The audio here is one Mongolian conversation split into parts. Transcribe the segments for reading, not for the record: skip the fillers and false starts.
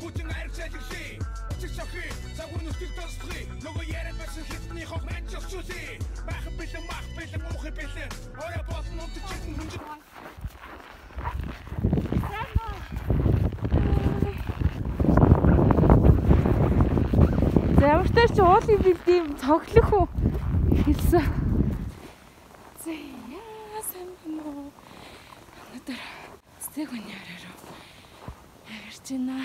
хүчин арилжаалах шээ. Учир шохи, загвар нүсгэл тосхи. Нөгөө яриад байсан хитний хог маань чөлчүүлээ. Бахан бэлэн, мах бэлэн, уухи бэлэн. Орой болон унтж чигэн хүнжин. Замартай ч уулын бэлдэм цоглох уу хэлсэн. Яасан мөн өнөөдөр стег өнөөрөө явж байна.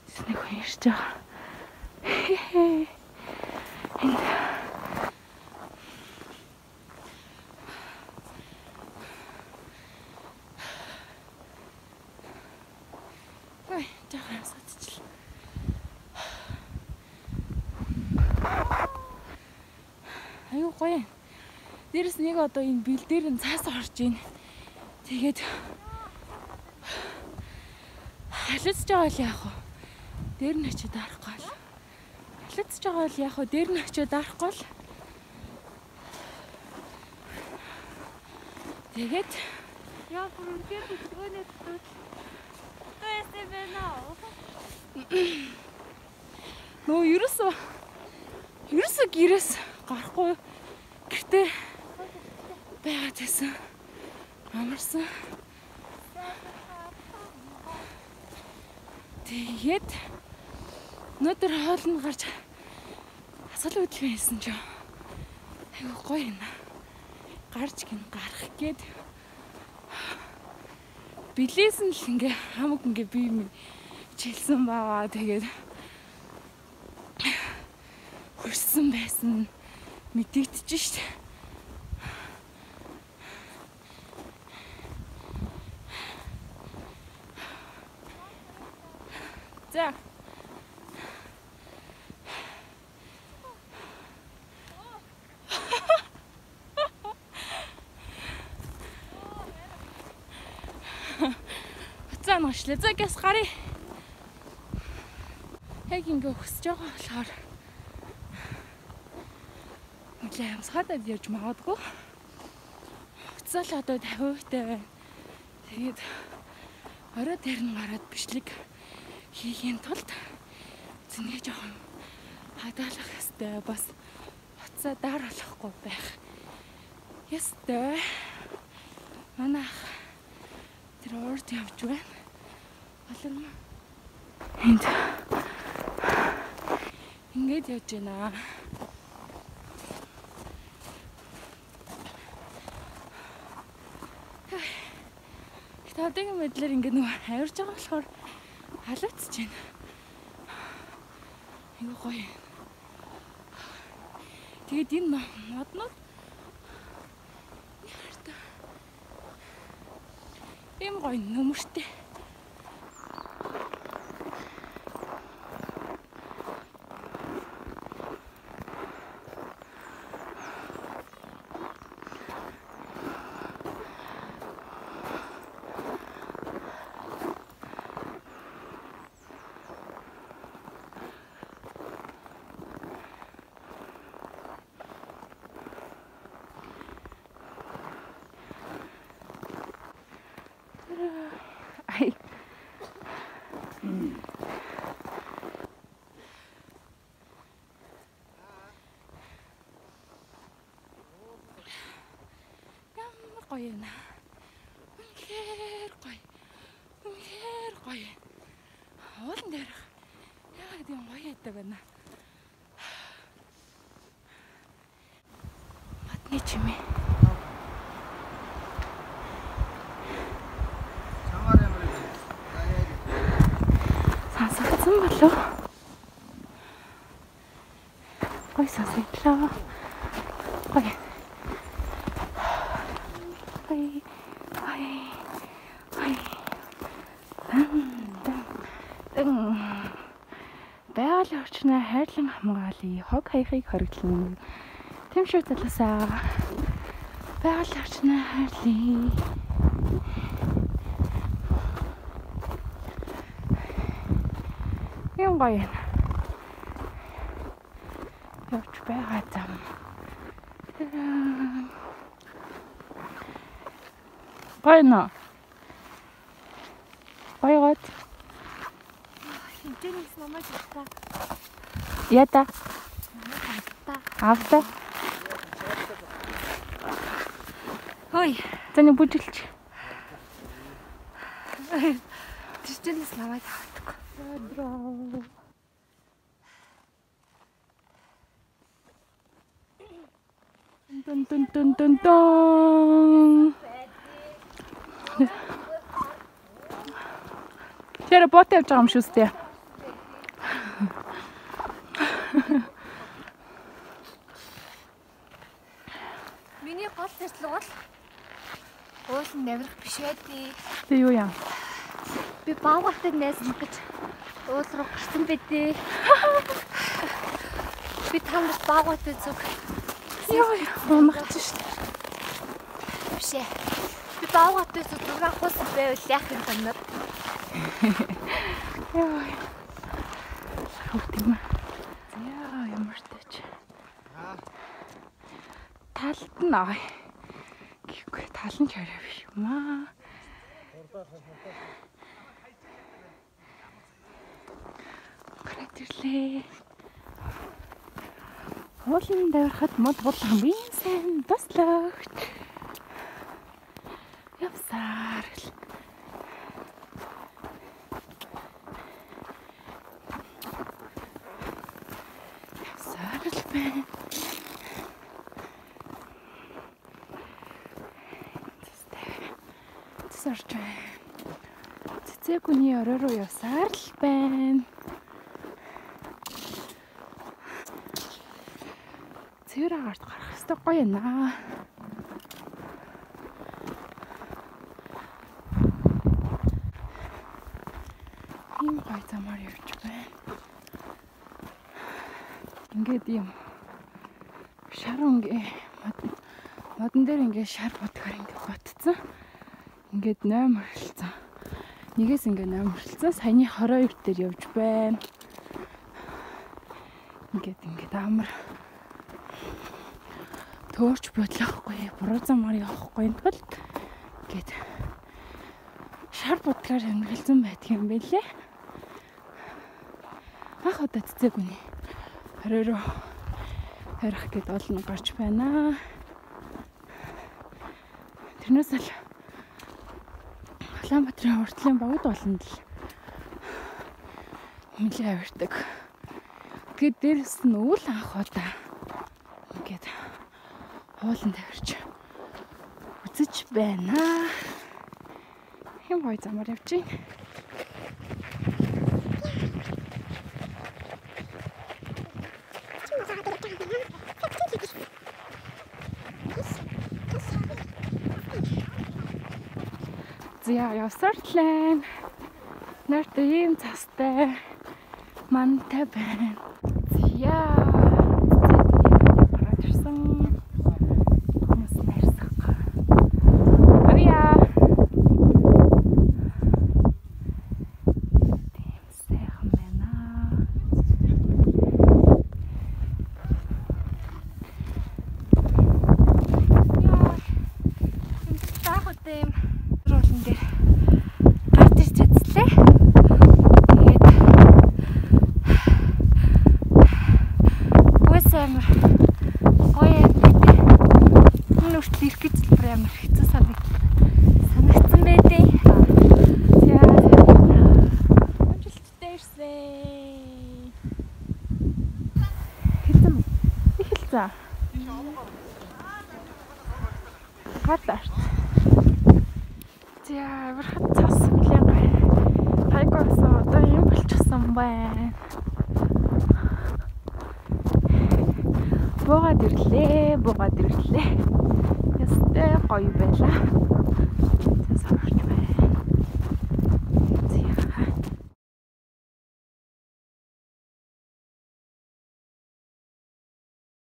Стег ярьж байгаа. Ой, жаахан сатчихлаа. Аюу гоё. Дээрээс нэг одоо энэ бэлдээр нь цаас орж ийн. Тэгээд халуцж байгаа л яах вэ? Дээр нь очиод дарахгүй л. Халуцж байгаа л яах вэ? Дээр нь очиод дарахгүй л. Тэгээд яа бүрээр өчгөнөөс төөсөө байна уу? нөө ерөөсөө гэрээс гарахгүй гэртээ байгаад байсан. Амарсан. Тэгээд өнөөдөр хоолнд гарч асуул хөдөлгөөн хийсэн ч айгүй гоё юм. Гарч гин гарах гээд билээсэн л ингээ хамаг ингээ бие минь чилсэн байгаа. Тэгээд хөрсөн байсан мэдэгдэж штт. За. Бацаа нашлаа. За гэс гарыг. Яг ингээ өсөж байгаа болохоор үлээ амсгаадад явж магадгүй. Уцаал одоо 50% байна. Тэгээд орой дээр нь гараад бичлэг хийхийн тулд зингээ жоохон хадаалах хэвээр бас уцаа дааруулахгүй байх. Ястэй. Манайх тэр урд явж байна. Болон энд ингээд явж байна. Одоогийн мэдлэр ингээд нөгөө авирж байгаа болохоор халууцж байна. Айгуу гоё. Тэгээд энэ моднууд яартай. Ийм гоё нөмөртэй. Ай. Ямар гоё нэ. Үнэхээр гоё. Үнэхээр гоё. Уулан дээр яагаад юм гоё яддаг байна. Матны чимээ. Сонсогдсон болов? Гоё сонсогдлоо. Гоё. Байгаль орчноо хайрлан хамгаалъя. Хог хаяхыг хориглон. Тэм шүү залуусаа. Байгаль орчноо хайрлая. Юм гоё. Явж байгаа зам. Гоё нөө. Гоё гот. Жижигнээс намайг авта. Яда. Авта. Хой. Таны бүжиглч. Жижигнээс намайг авдаг. Дун дун дун дун дун. Тэр бот явж байгаа юм шүү дээ. Миний гол зорилго бол уулын наврах биш байдгийг. Тэ юу яа? Би баагатай найзлах гэж уул руу гарсан байдээ. Би тамд баагатай зүг. Яа, унагч шүү дээ. Биш ээ. Би баагатай зүг рүү хус байвал яах юм бэ? Яа. Хөвтөм. Яа, ямар тач. Талд нь аа. Гэхгүй талан ч арай биш юм аа. Грэтэрлээ. Уулын давхад мод булган би сайн туслаач. Явсаар л. Явсаар л байна. Тэсэрч байна. Цэцэгүний орой руу явсаар л байна. Цэвэр агаарт гарах хэвээр гоё наа. Ийм гоё замаар явж байна. Ингээд юм шар өнгээ модон дээр ингээд шар бодгаар ингээд ботцсон. Ингээд 8 хүрэлцэн. Нэгээс ингээд 8 хүрэлцэн. Саяны 22 дээр явж байна. Ингээд амар төөрч бодлоохгүй, буруу замаар явахгүй тул гээд шар будгаар амьдралсан байдаг юм байлээ. Ах одоо цэцэгүний орой руу харих гээд олон гарч байна. Тэрнээс л Улаанбаатарын уртлын богд болонд л нэлээ авирдаг. Тэгээд дээрэс нь өвөл анх удаа ингээд уулан тавирч үзэж байна. Хэм гоё замаар явж байна. Зя явсартлаа. Нарт ийм цастай мантай байна. Зя Хатаарт. За, аврахад цас нэлээд гайгоос одоо юм болчихсон байна. Буугаад ирлээ. Ястай гоё байлаа.